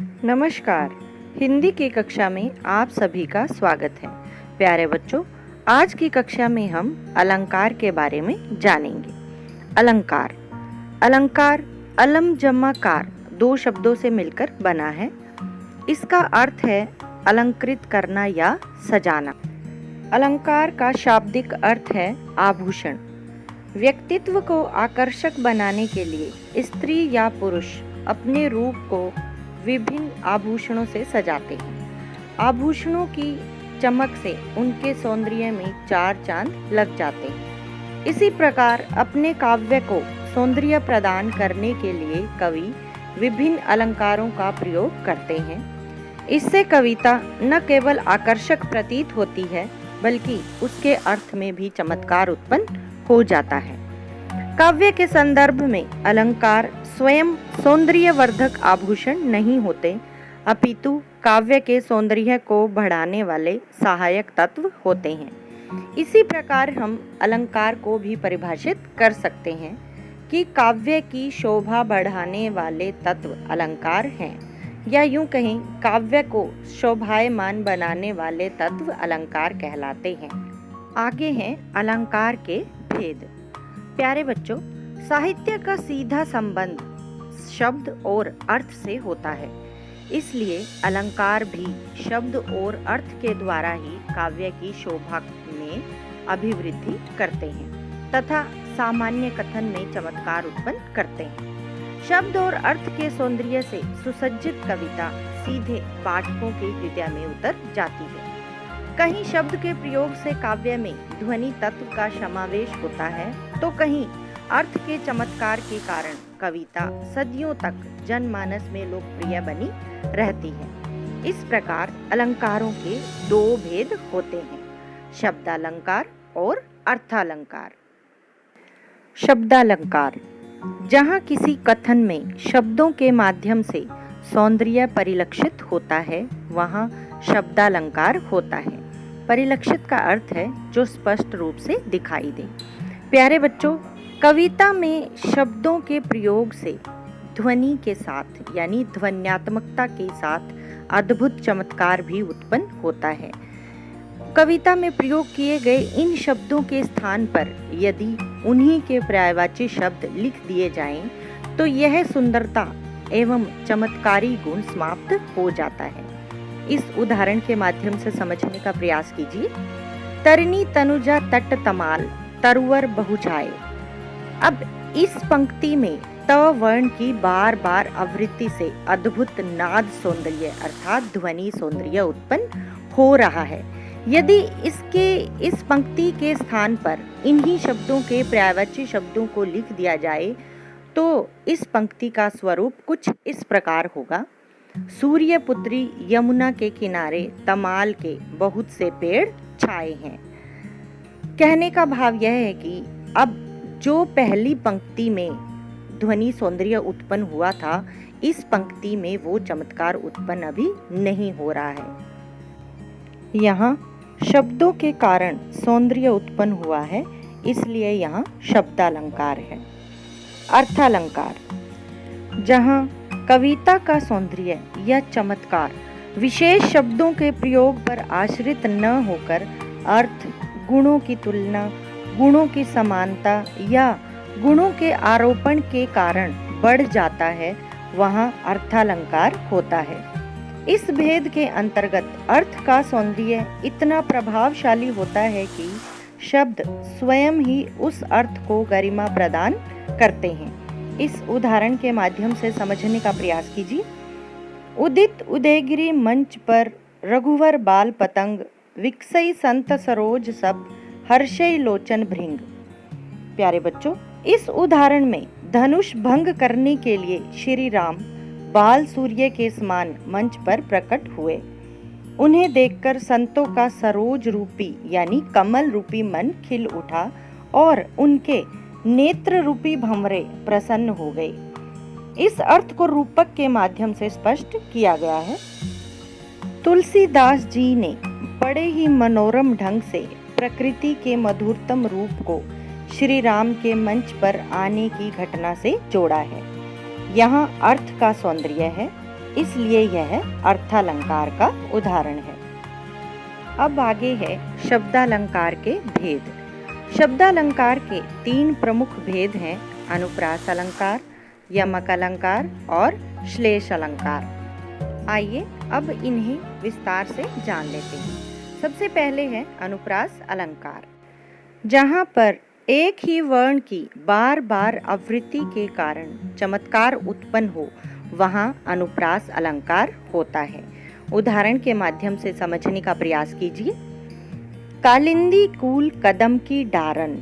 नमस्कार। हिंदी की कक्षा में आप सभी का स्वागत है। प्यारे बच्चों, आज की कक्षा में हम अलंकार के बारे में जानेंगे। अलंकार अलंकार अलम जमा कार दो शब्दों से मिलकर बना है। इसका अर्थ है अलंकृत करना या सजाना। अलंकार का शाब्दिक अर्थ है आभूषण। व्यक्तित्व को आकर्षक बनाने के लिए स्त्री या पुरुष अपने रूप को विभिन्न आभूषणों से सजाते हैं। आभूषणों की चमक से उनके सौंदर्य में चार चांद लग जाते हैं। इसी प्रकार अपने काव्य को सौंदर्य प्रदान करने के लिए कवि विभिन्न अलंकारों का प्रयोग करते हैं। इससे कविता न केवल आकर्षक प्रतीत होती है, बल्कि उसके अर्थ में भी चमत्कार उत्पन्न हो जाता है। काव्य के संदर्भ में अलंकार स्वयं सौंदर्यवर्धक आभूषण नहीं होते, अपितु काव्य के सौंदर्य को बढ़ाने वाले सहायक तत्व होते हैं। इसी प्रकार हम अलंकार को भी परिभाषित कर सकते हैं कि काव्य की शोभा बढ़ाने वाले तत्व अलंकार हैं, या यूं कहें काव्य को शोभायमान बनाने वाले तत्व अलंकार कहलाते हैं। आगे हैं अलंकार के भेद। प्यारे बच्चों, साहित्य का सीधा संबंध शब्द और अर्थ से होता है, इसलिए अलंकार भी शब्द और अर्थ के द्वारा ही काव्य की शोभा में अभिवृद्धि करते हैं तथा सामान्य कथन में चमत्कार उत्पन्न करते हैं। शब्द और अर्थ के सौंदर्य से सुसज्जित कविता सीधे पाठकों के हृदय में उतर जाती है। कहीं शब्द के प्रयोग से काव्य में ध्वनि तत्व का समावेश होता है, तो कहीं अर्थ के चमत्कार के कारण कविता सदियों तक जनमानस में लोकप्रिय बनी रहती है। इस प्रकार अलंकारों के दो भेद होते हैं, शब्दालंकार और अर्थालंकार। शब्दालंकार जहाँ किसी कथन में शब्दों के माध्यम से सौंदर्य परिलक्षित होता है, वहाँ शब्दालंकार होता है। परिलक्षित का अर्थ है जो स्पष्ट रूप से दिखाई दे। प्यारे बच्चों, कविता में शब्दों के प्रयोग से ध्वनि के साथ यानी ध्वन्यात्मकता के साथ अद्भुत चमत्कार भी उत्पन्न होता है। कविता में प्रयोग किए गए इन शब्दों के स्थान पर यदि उन्हीं के पर्यायवाची शब्द लिख दिए जाएं, तो यह सुंदरता एवं चमत्कारी गुण समाप्त हो जाता है। इस उदाहरण के माध्यम से समझने का प्रयास कीजिए। तरनी तनुजा तट तमाल तरुवर बहुछाए। अब इस पंक्ति में त वर्ण की बार बार आवृत्ति से अद्भुत नाद सौंदर्य अर्थात ध्वनि सौंदर्य उत्पन्न हो रहा है। यदि इस पंक्ति के स्थान पर इन्हीं शब्दों के पर्यायवाची शब्दों को लिख दिया जाए, तो इस पंक्ति का स्वरूप कुछ इस प्रकार होगा। सूर्यपुत्री यमुना के किनारे तमाल के बहुत से पेड़ छाए हैं। कहने का भाव यह है कि अब जो पहली पंक्ति में ध्वनि सौंदर्य उत्पन्न हुआ था, इस पंक्ति में वो चमत्कार उत्पन्न अभी नहीं हो रहा है। यहाँ शब्दों के कारण सौंदर्य उत्पन्न हुआ है, इसलिए यहाँ शब्दालंकार है। अर्थालंकार जहाँ कविता का सौंदर्य या चमत्कार विशेष शब्दों के प्रयोग पर आश्रित न होकर अर्थ, गुणों की तुलना, गुणों की समानता या गुणों के आरोपण के कारण बढ़ जाता है, वहाँ अर्थालंकार होता है। इस भेद के अंतर्गत अर्थ का सौंदर्य इतना प्रभावशाली होता है कि शब्द स्वयं ही उस अर्थ को गरिमा प्रदान करते हैं। इस उदाहरण के माध्यम से समझने का प्रयास कीजिए। उदित उदयगिरी मंच पर रघुवर बाल पतंग विकसई संत सरोज सब हर्षय लोचन भृंग। प्यारे बच्चों, इस उदाहरण में धनुष भंग करने के लिए श्री राम बाल सूर्य के समान मंच पर प्रकट हुए। उन्हें देखकर संतों का सरोज रूपी यानी कमल रूपी मन खिल उठा और उनके नेत्र रूपी भंवरे प्रसन्न हो गए। इस अर्थ को रूपक के माध्यम से स्पष्ट किया गया है। तुलसीदास जी ने बड़े ही मनोरम ढंग से प्रकृति के मधुरतम रूप को श्री राम के मंच पर आने की घटना से जोड़ा है। यहाँ अर्थ का सौंदर्य है, इसलिए यह अर्थालंकार का उदाहरण है। अब आगे है शब्दालंकार के भेद। शब्दालंकार के 3 प्रमुख भेद हैं, अनुप्रास अलंकार, यमक अलंकार और श्लेष अलंकार। आइए अब इन्हें विस्तार से जान लेते हैं। सबसे पहले है अनुप्रास अलंकार। जहाँ पर एक ही वर्ण की बार बार आवृत्ति के कारण चमत्कार उत्पन्न हो, वहाँ अनुप्रास अलंकार होता है। उदाहरण के माध्यम से समझने का प्रयास कीजिए। कालिंदी कूल कदम की डारन।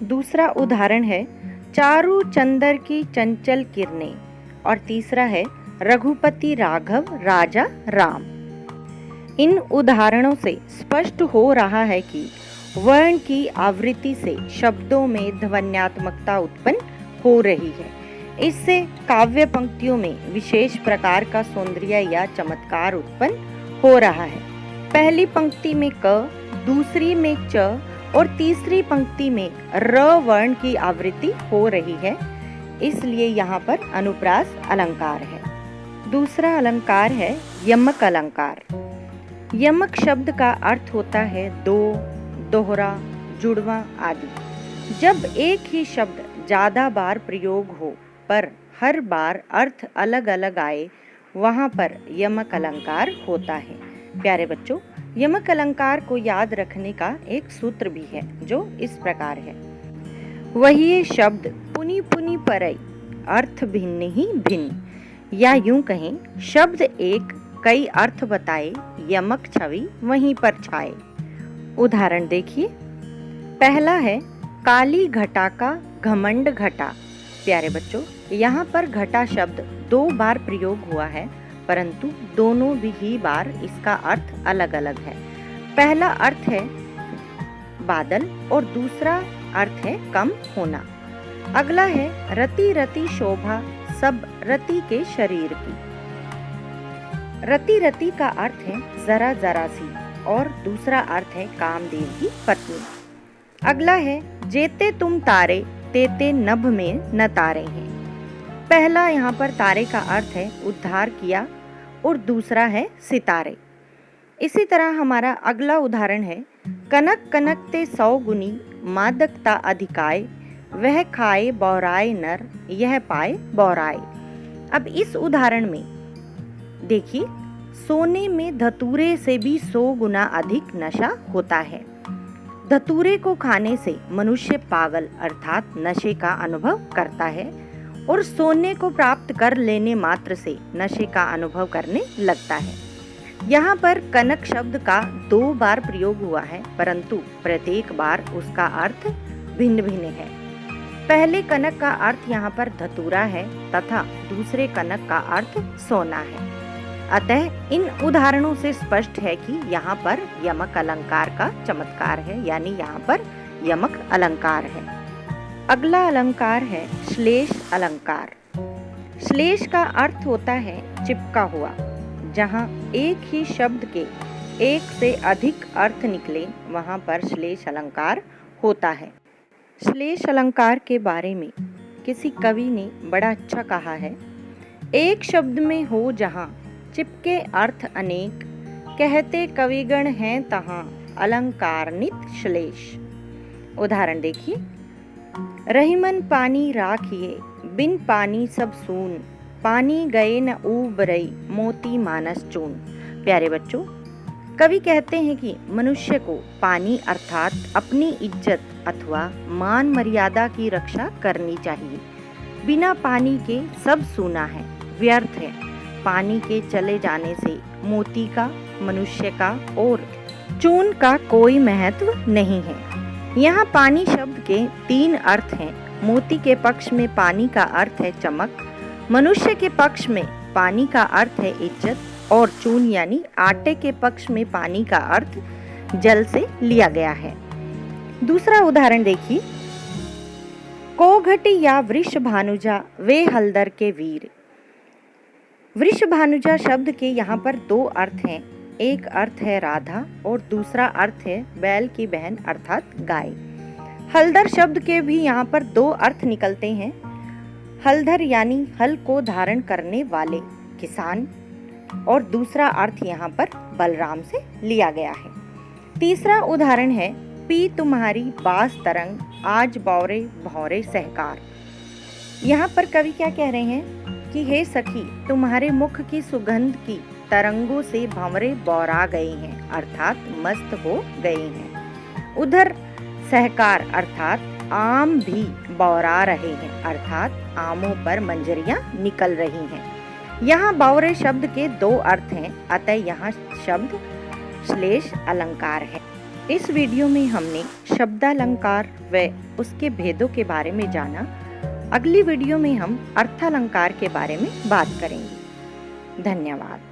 दूसरा उदाहरण है चारु चंदर की चंचल किरणें। और तीसरा है रघुपति राघव राजा राम। इन उदाहरणों से स्पष्ट हो रहा है कि वर्ण की आवृत्ति से शब्दों में ध्वन्यात्मकता उत्पन्न हो रही है। इससे काव्य पंक्तियों में विशेष प्रकार का सौंदर्य या चमत्कार उत्पन्न हो रहा है। पहली पंक्ति में क, दूसरी में च और तीसरी पंक्ति में र वर्ण की आवृत्ति हो रही है, इसलिए यहाँ पर अनुप्रास अलंकार है। दूसरा अलंकार है यमक अलंकार। यमक शब्द का अर्थ होता है दो, दोहरा, जुड़वा आदि। जब एक ही शब्द ज्यादा बार प्रयोग हो पर हर बार अर्थ अलग अलग आए, वहाँ पर यमक अलंकार होता है। प्यारे बच्चों, यमक अलंकार को याद रखने का एक सूत्र भी है जो इस प्रकार है। वही शब्द पुनि पुनि परई, अर्थ भिन्न ही भिन्न। या यूं कहें, शब्द एक कई अर्थ बताए, यमक छवि वहीं पर छाए। उदाहरण देखिए। पहला है काली घटा का घमंड घटा। प्यारे बच्चों, यहाँ पर घटा शब्द 2 बार प्रयोग हुआ है, परंतु दोनों भी ही बार इसका अर्थ अलग अलग है। पहला अर्थ है बादल और दूसरा अर्थ है कम होना। अगला है रति रति शोभा सब रति के शरीर की। रति रति का अर्थ है जरा जरा सी और दूसरा अर्थ है कामदेव की पत्नी। अगला है जेते तुम तारे तेते नभ में न तारे हैं। पहला यहाँ पर तारे का अर्थ है उद्धार किया और दूसरा है सितारे। इसी तरह हमारा अगला उदाहरण है कनक कनक ते 100 गुनी मादकता अधिकाय, वह खाए बौराए नर यह पाए बौराए। अब इस उदाहरण में देखिए, सोने में धतूरे से भी 100 गुना अधिक नशा होता है। धतूरे को खाने से मनुष्य पागल अर्थात नशे का अनुभव करता है और सोने को प्राप्त कर लेने मात्र से नशे का अनुभव करने लगता है। यहाँ पर कनक शब्द का 2 बार प्रयोग हुआ है, परंतु प्रत्येक बार उसका अर्थ भिन्न भिन्न है। पहले कनक का अर्थ यहाँ पर धतूरा है तथा दूसरे कनक का अर्थ सोना है। अतः इन उदाहरणों से स्पष्ट है कि यहाँ पर यमक अलंकार का चमत्कार है, यानी यहाँ पर यमक अलंकार है। अगला अलंकार है श्लेष अलंकार। श्लेष का अर्थ होता है चिपका हुआ। जहाँ एक ही शब्द के एक से अधिक अर्थ निकले, वहाँ पर श्लेष अलंकार होता है। श्लेष अलंकार के बारे में किसी कवि ने बड़ा अच्छा कहा है, एक शब्द में हो जहाँ चिपके अर्थ अनेक, कहते कविगण हैं तहाँ अलंकारनित श्लेष। उदाहरण देखिए। रहीमन पानी राखिए बिन पानी सब सून, पानी गए न उबरई मोती मानस चून। प्यारे बच्चों, कवि कहते हैं कि मनुष्य को पानी अर्थात अपनी इज्जत अथवा मान मर्यादा की रक्षा करनी चाहिए। बिना पानी के सब सूना है, व्यर्थ है। पानी के चले जाने से मोती का, मनुष्य का और चून का कोई महत्व नहीं है। यहाँ पानी शब्द के 3 अर्थ हैं। मोती के पक्ष में पानी का अर्थ है चमक, मनुष्य के पक्ष में पानी का अर्थ है इज्जत और चून यानी आटे के पक्ष में पानी का अर्थ जल से लिया गया है। दूसरा उदाहरण देखिए। कोघटी या वृषभानुजा वे हलदर के वीर। वृषभानुजा शब्द के यहाँ पर 2 अर्थ हैं। एक अर्थ है राधा और दूसरा अर्थ है बैल की बहन अर्थात गाय। हलदर शब्द के भी यहाँ पर 2 अर्थ निकलते हैं। हलधर यानी हल को धारण करने वाले किसान और दूसरा अर्थ यहाँ पर बलराम से लिया गया है। तीसरा उदाहरण है, पी तुम्हारी बास तरंग आज बौरे भौरे सहकार। यहाँ पर कवि क्या कह रहे हैं कि हे सखी, तुम्हारे मुख की सुगंध की तरंगों से भंवरे बौरा गए हैं, अर्थात मस्त हो गए हैं। उधर सहकार अर्थात आम भी बौरा रहे हैं, अर्थात आमों पर मंजरियां निकल रही हैं। यहाँ बौरे शब्द के दो अर्थ हैं, अतः यहाँ शब्द श्लेष अलंकार है। इस वीडियो में हमने शब्दालंकार व उसके भेदों के बारे में जाना। अगली वीडियो में हम अर्थालंकार के बारे में बात करेंगे। धन्यवाद।